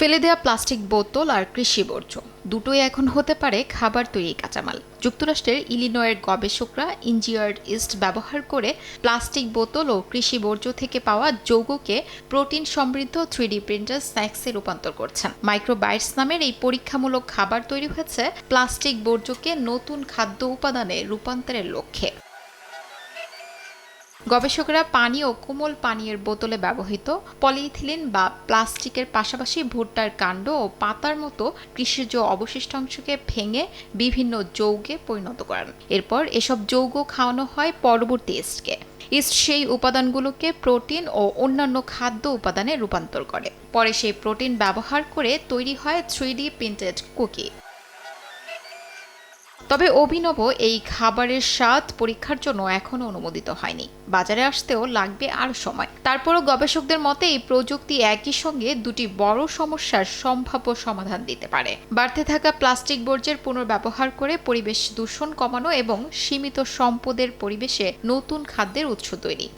ফেলে দেয়া প্লাস্টিক বোতল আর কৃষি বর্জ্য দুটোই এখন হতে পারে খাবার তৈরি কাঁচামাল। যুক্তরাষ্ট্রের ইলিনয়ের গবেষকরা ইঞ্জিনিয়ার্ড ইস্ট ব্যবহার করে প্লাস্টিক বোতল ও কৃষি বর্জ্য থেকে পাওয়া যৌগকে প্রোটিন সমৃদ্ধ 3D প্রিন্টার স্ন্যাক্সে রূপান্তর করছেন। মাইক্রোবাইটস নামের এই পরীক্ষামূলক খাবার তৈরি হয়েছে প্লাস্টিক বর্জ্যকে নতুন খাদ্য উপাদানে রূপান্তরের লক্ষ্যে। গবেষকেরা পানি ও কোমল পানীয়ের বোতলে ব্যবহৃত পলিইথিলিন বা প্লাস্টিকের পাশাপাশি ভুট্টার কাণ্ড ও পাতার মতো কৃষিজ অবশিষ্টাংশকে ভেঙে বিভিন্ন যৌগে পরিণত করেন। এরপর এসব যৌগ খাওয়ানো হয় পরবর্তী ইস্টকে। ইস্ট সেই উপাদানগুলোকে প্রোটিন ও অন্যান্য খাদ্য উপাদানে রূপান্তর করে। পরে সেই প্রোটিন ব্যবহার করে তৈরি হয় 3D প্রিন্টেড কুকি। তবে অভিনব এই খাবারের স্বাদ পরীক্ষার জন্য এখনো অনুমোদিত হয়নি। বাজারে আসতেও লাগবে আরও সময়। তারপরও গবেষকদের মতে এই প্রযুক্তি একই সঙ্গে দুটি বড় সমস্যার সম্ভাব্য সমাধান দিতে পারে: বাড়তে থাকা প্লাস্টিক বর্জ্যের পুনর্ব্যবহার করে পরিবেশ দূষণ কমানো এবং সীমিত সম্পদের পরিবেশে নতুন খাদ্যের উৎস তৈরি।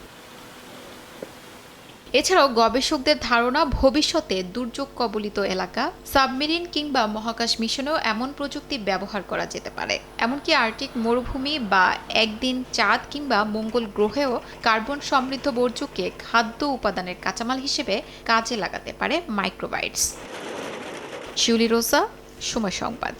এছাড়াও গবেষকদের ধারণা, ভবিষ্যতে দুর্যোগ কবলিত এলাকা, সাবমেরিন কিংবা মহাকাশ মিশনেও এমন প্রযুক্তি ব্যবহার করা যেতে পারে। এমনকি আর্কটিক মরুভূমি বা একদিন চাঁদ কিংবা মঙ্গল গ্রহেও কার্বন সমৃদ্ধ বর্জ্যকে খাদ্য উপাদানের কাঁচামাল হিসেবে কাজে লাগাতে পারে মাইক্রোবাইটস। শিউলি রোজা, সময় সংবাদ।